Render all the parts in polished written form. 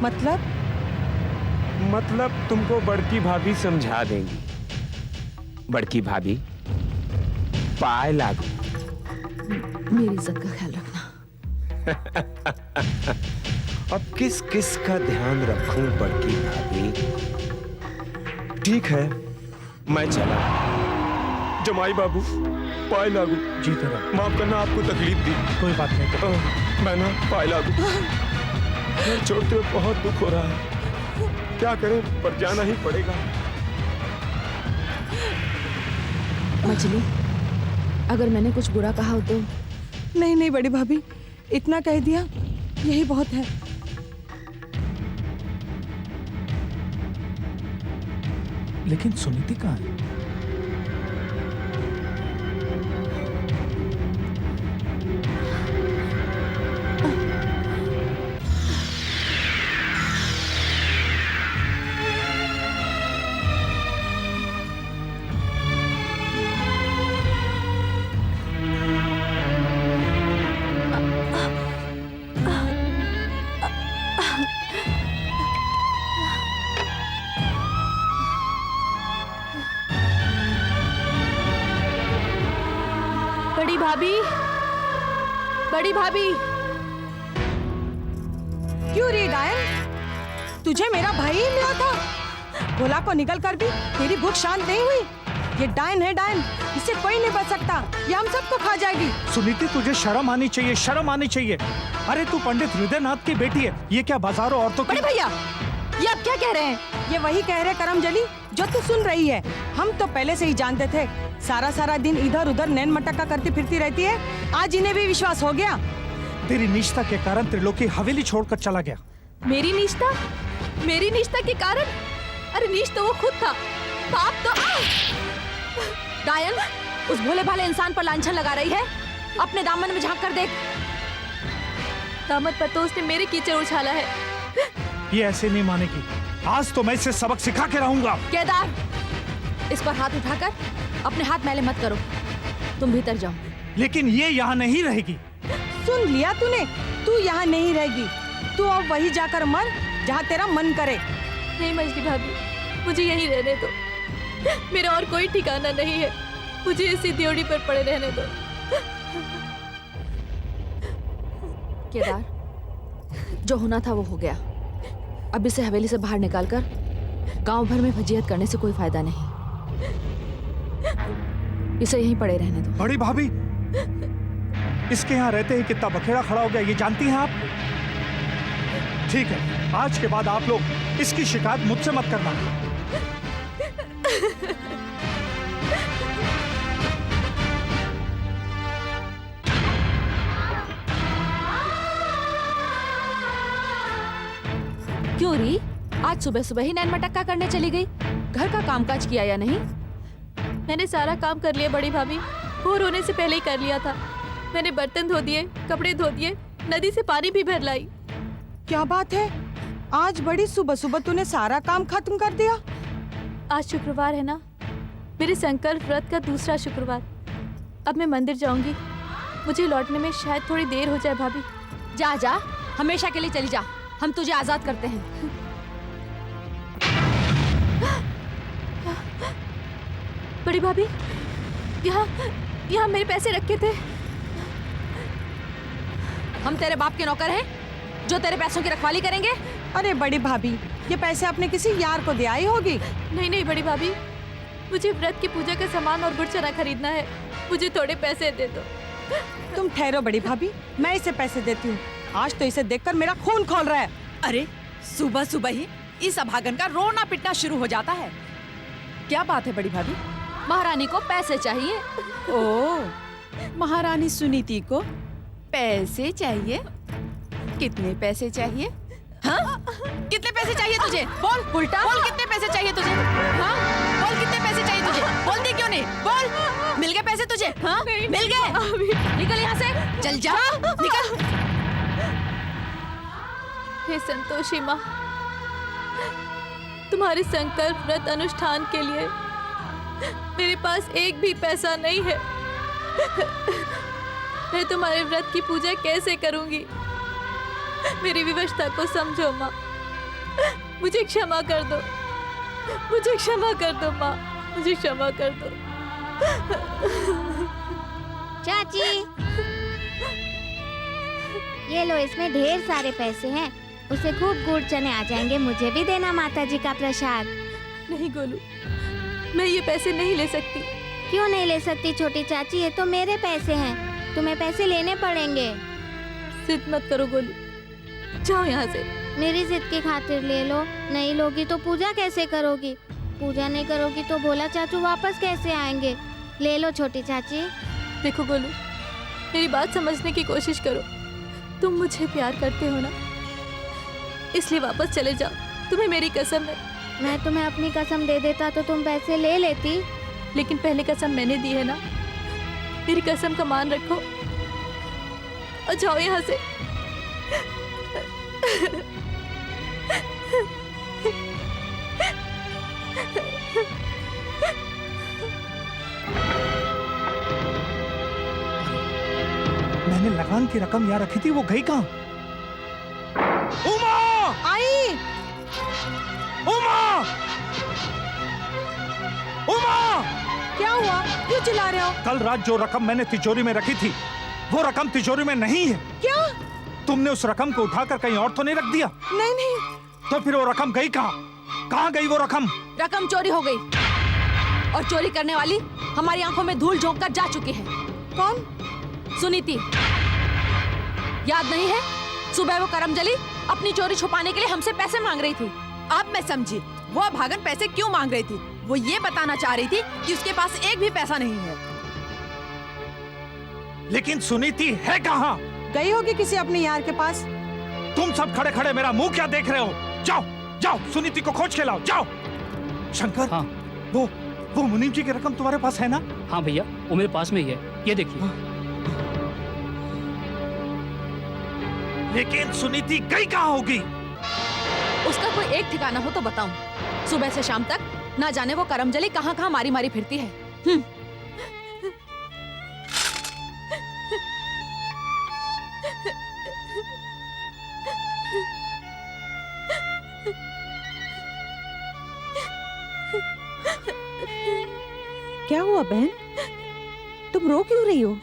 मतलब तुमको बड़की भाभी समझा देंगी। बड़की भाभी पाए लागू। मेरी इज्जत का ख्याल रखना। अब किस किस का ध्यान रखूं बड़की भाभी? ठीक है, मैं चला। जमाई बाबू पाए लागू। जी तेरा माफ करना आपको तकलीफ दी। कोई बात नहीं। मैं ना पाए लागू। घर छोड़ते हुए बहुत दुख हो रहा है। क्या करें, पर जाना ही पड़ेगा। मछली, अगर मैंने कुछ बुरा कहा हो तो। नहीं नहीं बड़ी भाभी, इतना कह दिया यही बहुत है। लेकिन सुनीति कहाँ है? बड़ी भाभी, बड़ी भाभी। क्यों रे डायन, तुझे मेरा भाई ही मिला था? भोला को निकल कर भी तेरी भूख शांत नहीं हुई। ये डायन है डायन, इससे कोई नहीं बच सकता। ये हम सबको खा जाएगी। सुनीति तुझे शर्म आनी चाहिए, शर्म आनी चाहिए। अरे तू पंडित हृदयनाथ की बेटी है, ये क्या बाजारों औरतों की? बड़े भैया, ये आप क्या कह रहे हैं? ये वही कह रहे करमजली जो तू सुन रही है। हम तो पहले से ही जानते थे, सारा दिन इधर उधर नैन मटक्का करती फिरती रहती है। आज इन्हें भी विश्वास हो गया। तेरी निष्ठा के कारण त्रिलोकी हवेली छोड़कर चला गया। मेरी निष्ठा? मेरी निष्ठा के कारण? अरे नीच तो वो खुद था, पाप तो डायन उस भोले भाले इंसान पर लांछन लगा रही है। अपने दामन में झांक कर देख। दामन पर तो उसने मेरे कीचड़ उछाला है। ये ऐसे नहीं मानेगी। आज तो मैं इसे सबक सिखा के रहूंगा। केदार, इस पर हाथ उठाकर अपने हाथ मैले मत करो। तुम भीतर जाओ। लेकिन ये यहाँ नहीं रहेगी। सुन लिया तूने, तू यहाँ नहीं रहेगी। तू अब वही जाकर मर जहाँ तेरा मन करे। नहीं मछली भाभी, मुझे यहीं रहने दो। मेरा और कोई ठिकाना नहीं है। मुझे इसी ड्योढ़ी पर पड़े रहने दो। केदार, जो होना था वो हो गया। अब इसे हवेली से बाहर निकालकर गांव भर में फजीहत करने से कोई फायदा नहीं। इसे यहीं पड़े रहने दो। बड़ी भाभी, इसके यहाँ रहते ही कितना बखेड़ा खड़ा हो गया, ये जानती हैं आप? ठीक है, आज के बाद आप लोग इसकी शिकायत मुझसे मत करना। क्यों री, आज सुबह सुबह ही नैन मटक्का करने चली गई? घर का कामकाज किया या नहीं? मैंने सारा काम कर लिया बड़ी भाभी। भोर होने से पहले ही कर लिया था। मैंने बर्तन धो दिए, कपड़े धो दिए, नदी से पानी भी भर लाई। क्या बात है, आज बड़ी सुबह सुबह तूने सारा काम खत्म कर दिया। आज शुक्रवार है ना, मेरे संकल्प व्रत का दूसरा शुक्रवार। अब मैं मंदिर जाऊंगी। मुझे लौटने में शायद थोड़ी देर हो जाए भाभी। जा जा, हमेशा के लिए चली जा। हम तुझे आजाद करते हैं। बड़ी भाभी, यहाँ मेरे पैसे रखे थे। हम तेरे बाप के नौकर हैं जो तेरे पैसों की रखवाली करेंगे। अरे बड़ी भाभी, ये पैसे अपने किसी यार को दे आई होगी। नहीं नहीं बड़ी भाभी, मुझे व्रत की पूजा का सामान और गुड़ चना खरीदना है। मुझे थोड़े पैसे दे दो। तुम ठहरो बड़ी भाभी, मैं इसे पैसे देती हूँ। आज तो इसे देखकर मेरा खून खौल रहा है। अरे सुबह सुबह ही इस अभागन का रोना पिटना शुरू हो जाता है। क्या बात है बड़ी भाभी? महारानी को पैसे चाहिए। ओ, महारानी सुनीति को पैसे चाहिए? कितने पैसे चाहिए? हाँ? कितने पैसे चाहिए तुझे? बोल उल्टा बोल, कितने पैसे चाहिए तुझे? हाँ? बोल कितने पैसे चाहिए तुझे? बोलती क्यों नहीं? बोल, मिल गए पैसे तुझे? हाँ? मिल गए? निकल यहाँ से। चल जा, निकल। हे संतोषी माँ, तुम्हारे संकल्प व्रत अनुष्ठान के लिए मेरे पास एक भी पैसा नहीं है। मैं तुम्हारे व्रत की पूजा कैसे करूंगी? मेरी विवशता को समझो माँ। मुझे क्षमा कर दो, मुझे क्षमा कर दो माँ, मुझे क्षमा कर दो। चाची, ये लो, इसमें ढेर सारे पैसे हैं। उसे खूब गुड़ चने आ जाएंगे। मुझे भी देना माता जी का प्रसाद। नहीं गोलू, मैं ये पैसे नहीं ले सकती। क्यों नहीं ले सकती छोटी चाची? ये तो मेरे पैसे हैं, तुम्हें पैसे लेने पड़ेंगे। जिद मत करो गोलू, जाओ यहाँ से। मेरी जिद की खातिर ले लो। नहीं लोगी तो पूजा कैसे करोगी? पूजा नहीं करोगी तो भोला चाचू वापस कैसे आएंगे? ले लो छोटी चाची। देखो गोलू, मेरी बात समझने की कोशिश करो। तुम मुझे प्यार करते हो ना, इसलिए वापस चले जाओ। तुम्हें मेरी कसम है। मैं तुम्हें अपनी कसम दे देता तो तुम पैसे ले लेती। लेकिन पहले कसम मैंने दी है ना, मेरी कसम का मान रखो और जाओ यहाँ से। मैंने लगान की रकम यहाँ रखी थी, वो गई कहाँ? उमा! आई। उमा! उमा! क्या हुआ? क्यों चिल्ला रहे हो? कल रात जो रकम मैंने तिजोरी में रखी थी, वो रकम तिजोरी में नहीं है। क्या? तुमने उस रकम को उठाकर कहीं और तो नहीं रख दिया? नहीं नहीं। तो फिर वो रकम गई कहाँ? कहाँ गई वो रकम? रकम चोरी हो गई और चोरी करने वाली हमारी आंखों में धूल झोंक कर जा चुकी है। कौन? सुनीति। याद नहीं है? सुबह वो करमजली अपनी चोरी छुपाने के लिए हमसे पैसे मांग रही थी। अब मैं समझी वो भागन पैसे क्यों मांग रही थी। वो ये बताना चाह रही थी कि उसके पास एक भी पैसा नहीं है। लेकिन सुनीति है कहाँ? गई होगी किसी अपने यार के पास। तुम सब खड़े खड़े मेरा मुंह क्या देख रहे हो? जाओ जाओ, सुनीति को खोज के लाओ, जाओ। शंकर, हाँ। वो मुनीम जी की रकम तुम्हारे पास है ना? हाँ भैया, वो मेरे पास में ही है, ये देखिए। लेकिन सुनीति गई कहाँ होगी? उसका कोई एक ठिकाना हो तो बताऊं। सुबह से शाम तक ना जाने वो करमजली कहाँ कहाँ मारी मारी फिरती है। क्या हुआ बहन? तुम रो क्यों रही हो?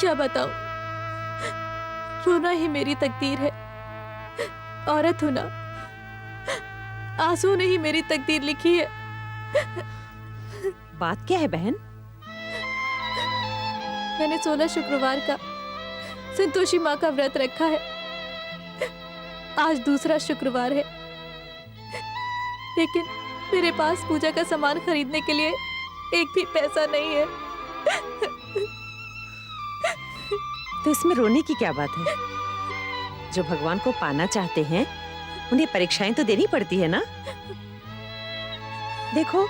क्या बताऊं, रोना ही मेरी तकदीर है। औरत हूं ना, आंसू ने ही मेरी तकदीर लिखी है। बात क्या है बहन? मैंने 16 शुक्रवार का संतोषी माँ का व्रत रखा है। आज दूसरा शुक्रवार है, लेकिन मेरे पास पूजा का सामान खरीदने के लिए एक भी पैसा नहीं है। तो इसमें रोने की क्या बात है? जो भगवान को पाना चाहते हैं उन्हें परीक्षाएं तो देनी पड़ती है ना। देखो,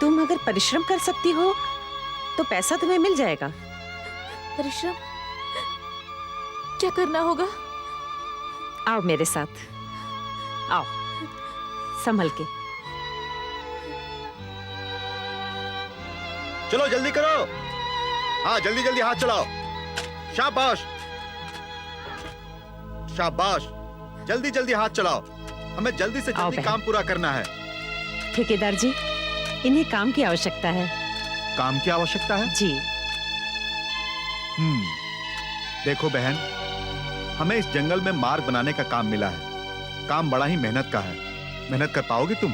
तुम अगर परिश्रम कर सकती हो तो पैसा तुम्हें मिल जाएगा। परिश्रम क्या करना होगा? आओ मेरे साथ, आओ, संभल के। चलो जल्दी करो। हाँ, जल्दी जल्दी हाथ चलाओ। शाबाश शाबाश, जल्दी जल्दी हाथ चलाओ। हमें जल्दी से आओ जल्दी बहन। काम पूरा करना है। ठेकेदार जी, इन्हें काम की आवश्यकता है। काम की आवश्यकता है? जी। देखो बहन, हमें इस जंगल में मार्ग बनाने का काम मिला है। काम बड़ा ही मेहनत का है। मेहनत कर पाओगी तुम?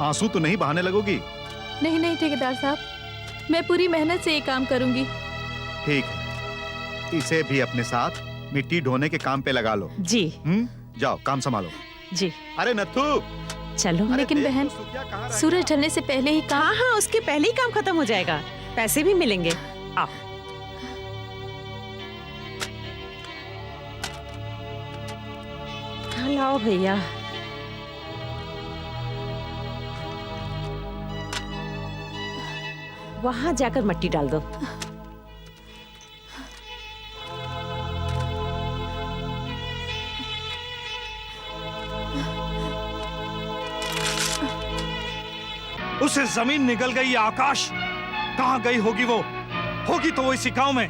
आंसू तो नहीं बहाने लगोगी? नहीं नहीं ठेकेदार साहब, मैं पूरी मेहनत से ये काम करूंगी। ठीक है, इसे भी अपने साथ मिट्टी ढोने के काम पे लगा लो। जी। जाओ काम संभालो। जी। अरे नथु, चलो। अरे लेकिन देख बहन, तो सुखिया कहाँ रह सूरज ढलने से पहले ही काम। हाँ हाँ, उसके पहले ही काम खत्म हो जाएगा, पैसे भी मिलेंगे। आओ। हाँ, लाओ भैया। वहां जाकर मिट्टी डाल दो। उसे जमीन निगल गई या आकाश, कहाँ गई होगी वो? होगी तो वो इसी गांव में।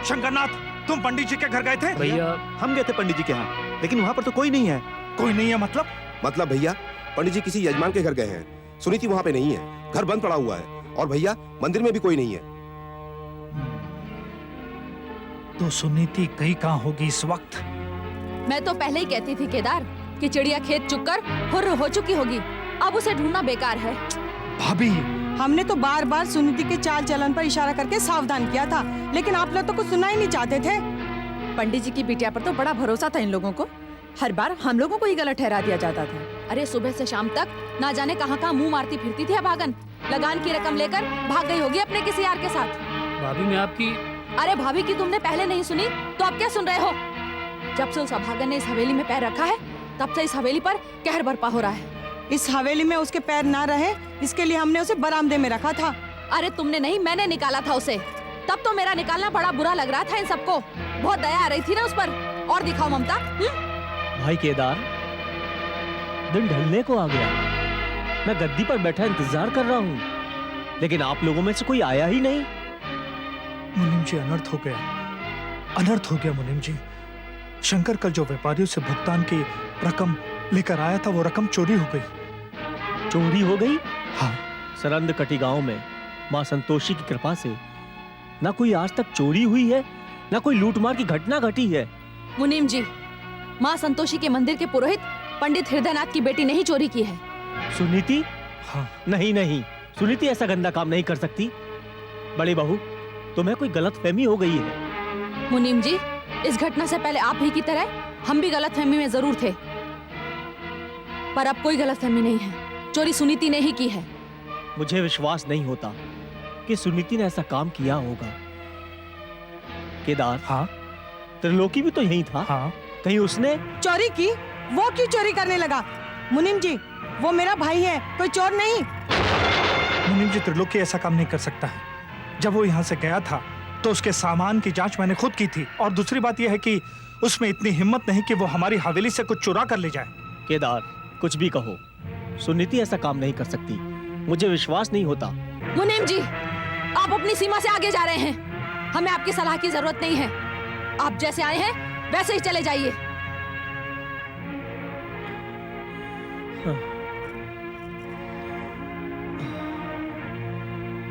शंकरनाथ, तुम पंडित जी के घर गए थे? भैया हम गए थे पंडित जी के यहाँ। लेकिन वहाँ पर तो कोई नहीं है। कोई नहीं है मतलब? मतलब भैया, पंडित जी किसी यजमान के घर गए हैं, सुनीति वहाँ पे नहीं है, घर बंद पड़ा हुआ है, और भैया मंदिर में भी कोई नहीं है। तो सुनीति गई कहाँ होगी इस वक्त? मैं तो पहले ही कहती थी केदार कि चिड़िया खेत चुगकर हुर्र हो चुकी होगी, अब उसे ढूंढना बेकार है। भाभी, हमने तो बार बार सुनीति के चाल चलन पर इशारा करके सावधान किया था, लेकिन आप लोग तो कुछ सुनना ही नहीं चाहते थे। पंडित जी की बिटिया पर तो बड़ा भरोसा था इन लोगों को, हर बार हम लोगों को ही गलत ठहरा दिया जाता था। अरे सुबह से शाम तक ना जाने कहाँ कहाँ मुंह मारती फिरती थी अभागन, लगान की रकम लेकर भाग गई होगी अपने किसी यार के साथ। भाभी मैं आपकी अरे भाभी की तुमने पहले नहीं सुनी तो अब क्या सुन रहे हो? जब से उस अभागन ने इस हवेली में पैर रखा है तब से इस हवेली पर कहर बरपा हो रहा है। इस हवेली में उसके पैर ना रहे, इसके लिए हमने उसे बरामदे में रखा था। अरे तुमने नहीं, मैंने निकाला था उसे। तब तो मेरा निकालना बड़ा बुरा लग रहा था इन सबको, बहुत दया आ रही थी ना उस पर। और दिखाओ ममता। भाई केदार, दिन ढलने को आ गया, मैं गद्दी पर बैठा इंतजार कर रहा हूँ, लेकिन आप लोगों में से कोई आया ही नहीं। मुनीम जी, अनर्थ हो गया, अनर्थ हो गया मुनीम जी। शंकर कल जो व्यापारियों से भुगतान की रकम लेकर आया था, वो रकम चोरी हो गई। चोरी हो गई? हाँ। सरंद कटी गांव में माँ संतोषी की कृपा से ना कोई आज तक चोरी हुई है, ना कोई लूटमार की घटना घटी है। मुनीम जी, माँ संतोषी के मंदिर के पुरोहित पंडित हृदयनाथ की बेटी ने ही चोरी की है। सुनीति? हाँ। नहीं नहीं, सुनीति ऐसा गंदा काम नहीं कर सकती। बड़ी बहू, तुम्हें कोई गलतफहमी हो गई है। मुनीम जी, इस घटना से पहले आप ही की तरह हम भी गलतफहमी में जरूर थे, पर अब कोई गलतफहमी नहीं है। चोरी सुनीति ने ही की है। मुझे विश्वास नहीं होता कि सुनीति ने ऐसा काम किया होगा। केदार, हाँ? त्रिलोकी भी तो यही था। हाँ। कहीं उसने चोरी की? वो क्यों चोरी करने लगा? मुनीम जी, वो मेरा भाई है, कोई चोर नहीं। मुनीम जी, त्रिलोकी ऐसा काम नहीं कर सकता है। जब वो यहाँ से गया था तो उसके सामान की जांच मैंने खुद की थी, और दूसरी बात यह है कि उसमें इतनी हिम्मत नहीं कि वो हमारी हवेली से कुछ चुरा कर ले जाए। केदार, कुछ भी कहो, सुनीति ऐसा काम नहीं कर सकती। मुझे विश्वास नहीं होता। मुनीम जी, आप अपनी सीमा से आगे जा रहे हैं। हमें आपकी सलाह की जरूरत नहीं है। आप जैसे आए हैं वैसे ही चले जाइए।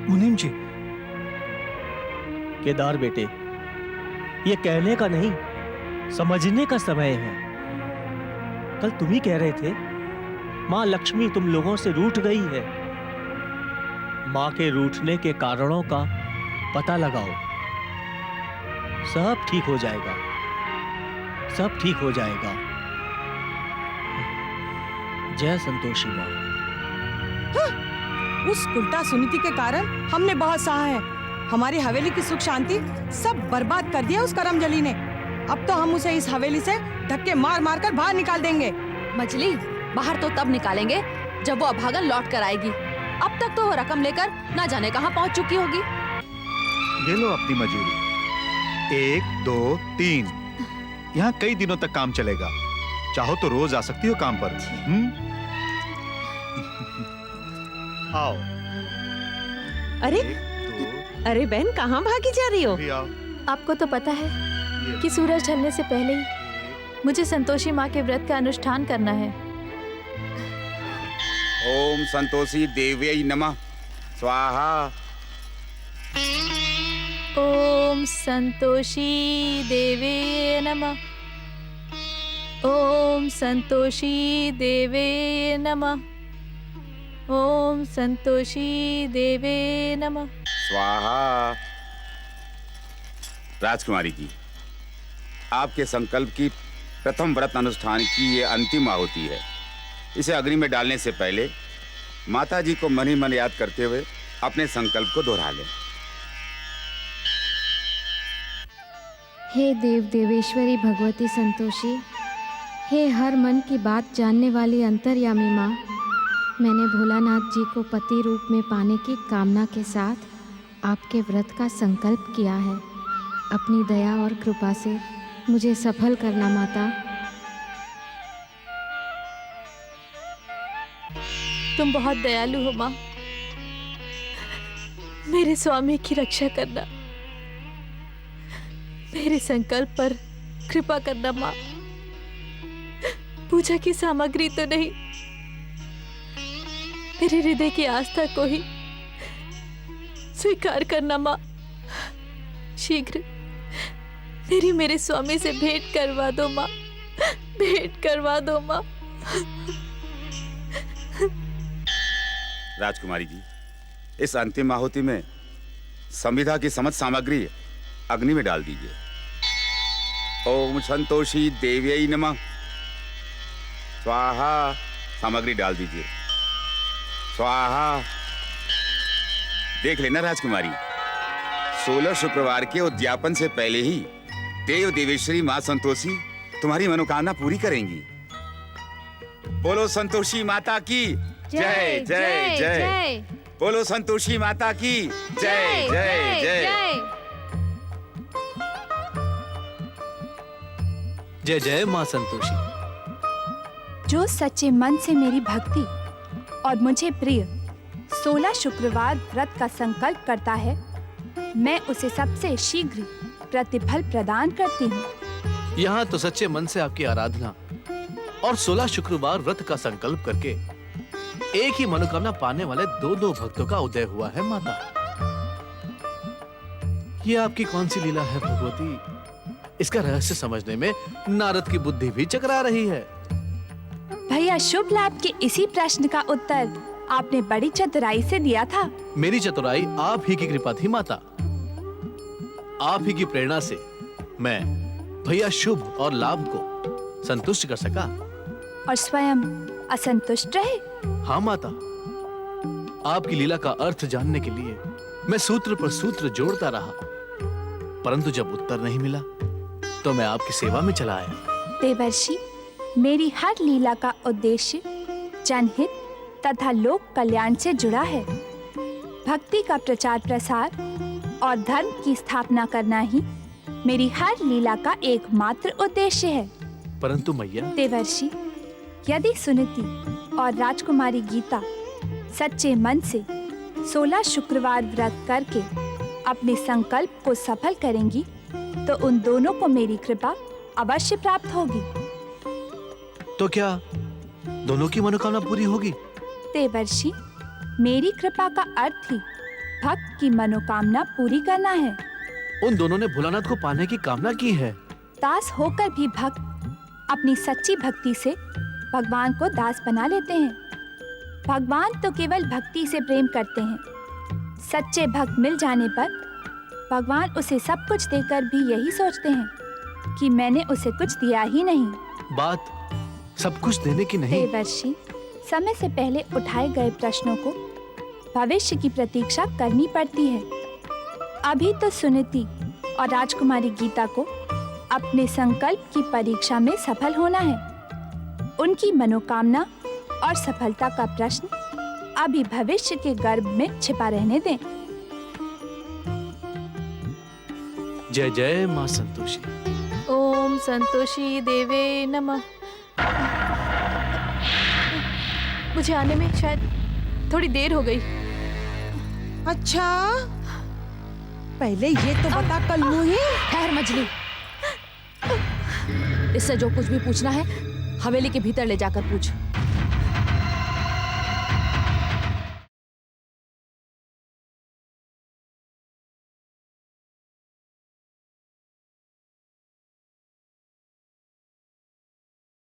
मुनीम जी। केदार बेटे, ये कहने का नहीं, समझने का समय है। कल तुम ही कह रहे थे माँ लक्ष्मी तुम लोगों से रूठ गई है। माँ के रूठने के कारणों का पता लगाओ, सब ठीक हो जाएगा, सब ठीक हो जाएगा। जय संतोषी माँ। उस उल्टा सुनीति के कारण हमने बहुत सहा है। हमारी हवेली की सुख शांति सब बर्बाद कर दिया उस करमजली ने। अब तो हम उसे इस हवेली से धक्के मार मार कर बाहर निकाल देंगे। मछली, बाहर तो तब निकालेंगे जब वो अभागन लौट कर आएगी। अब तक तो वो रकम लेकर ना जाने कहाँ पहुँच चुकी होगी। ये लो अपनी मजूरी, 1 2 3। यहाँ कई दिनों तक काम चलेगा, चाहो तो रोज आ सकती हो काम पर। आओ। अरे अरे बहन, कहाँ भागी जा रही हो? आपको तो पता है कि सूरज ढलने से पहले ही मुझे संतोषी माँ के व्रत का अनुष्ठान करना है। ओम संतोषी देव्यै नमः स्वाहा। ओम संतोषी देवे नमः। ओम संतोषी देवे नमः। ओम संतोषी देवे नमः स्वाहा। राजकुमारी जी, आपके संकल्प की प्रथम व्रत अनुष्ठान की ये अंतिम आहुति है। इसे अग्नि में डालने से पहले माता जी को मन ही मन याद करते हुए अपने संकल्प को दोहरा लें। हे देव देवेश्वरी भगवती संतोषी, हे हर मन की बात जानने वाली अंतर्यामी माँ, मैंने भोलानाथ जी को पति रूप में पाने की कामना के साथ आपके व्रत का संकल्प किया है। अपनी दया और कृपा से मुझे सफल करना माता। तुम बहुत दयालु हो माँ, मेरे स्वामी की रक्षा करना, मेरे संकल्प पर कृपा करना माँ। पूजा की सामग्री तो नहीं, मेरे हृदय की आस्था को ही स्वीकार करना माँ। शीघ्र मेरे स्वामी से भेंट करवा दो माँ, भेंट करवा दो माँ। राजकुमारी जी, इस अंतिम आहुति में संविधा की समस्त सामग्री अग्नि में डाल दीजिए। ओम संतोषी देव्यै नमः। स्वाहा। सामग्री डाल दीजिए। स्वाहा। देख लेना राजकुमारी, 16 शुक्रवार के उद्यापन से पहले ही देव देवेश्वरी माँ संतोषी तुम्हारी मनोकामना पूरी करेंगी। बोलो संतोषी माता की जय जय जय। बोलो संतोषी माता की जय जय जय। जय जय माँ संतोषी। जो सच्चे मन से मेरी भक्ति और मुझे प्रिय 16 शुक्रवार व्रत का संकल्प करता है, मैं उसे सबसे शीघ्र प्रतिफल प्रदान करती हूँ। यहाँ तो सच्चे मन से आपकी आराधना और 16 शुक्रवार व्रत का संकल्प करके एक ही मनोकामना पाने वाले दो भक्तों का उदय हुआ है माता। ये आपकी कौन सी लीला है भगवती? इसका रहस्य समझने में नारद की बुद्धि भी चकरा रही है। भैया, शुभ लाभ के इसी प्रश्न का उत्तर आपने बड़ी चतुराई से दिया था। मेरी चतुराई आप ही की कृपा थी माता। आप ही की प्रेरणा से मैं भैया शुभ और लाभ को संतुष्ट कर सका और स्वयं असंतुष्ट रहे। हाँ माता, आपकी लीला का अर्थ जानने के लिए मैं सूत्र पर सूत्र जोड़ता रहा, परंतु जब उत्तर नहीं मिला तो मैं आपकी सेवा में चला आया। देवर्षि, मेरी हर लीला का उद्देश्य जनहित तथा लोक कल्याण से जुड़ा है। भक्ति का प्रचार प्रसार और धर्म की स्थापना करना ही मेरी हर लीला का एकमात्र उद्देश्य है। परंतु मैया। देवर्षि, यदि सुनीति और राजकुमारी गीता सच्चे मन से 16 शुक्रवार व्रत करके अपने संकल्प को सफल करेंगी तो उन दोनों को मेरी कृपा अवश्य प्राप्त होगी। तो क्या दोनों की मनोकामना पूरी होगी? देवर्षि, मेरी कृपा का अर्थ ही भक्त की मनोकामना पूरी करना है। उन दोनों ने भोलानाथ को पाने की कामना की है। दास होकर भी भक्त अपनी सच्ची भक्ति से भगवान को दास बना लेते हैं। भगवान तो केवल भक्ति से प्रेम करते हैं। सच्चे भक्त मिल जाने पर भगवान उसे सब कुछ देकर भी यही सोचते हैं कि मैंने उसे कुछ दिया ही नहीं। बात सब कुछ देने की नहीं। देवर्षि, समय से पहले उठाए गए प्रश्नों को भविष्य की प्रतीक्षा करनी पड़ती है। अभी तो सुनीति और राजकुमारी गीता को अपने संकल्प की परीक्षा में सफल होना है। उनकी मनोकामना और सफलता का प्रश्न अभी भविष्य के गर्भ में छिपा रहने दें। जय जय माँ संतोषी। ओम संतोषी देवे नमः। मुझे आने में शायद थोड़ी देर हो गई। अच्छा, पहले ये तो बता कल्लू ही। ठहर मजली, इससे जो कुछ भी पूछना है हवेली के भीतर ले जाकर पूछ।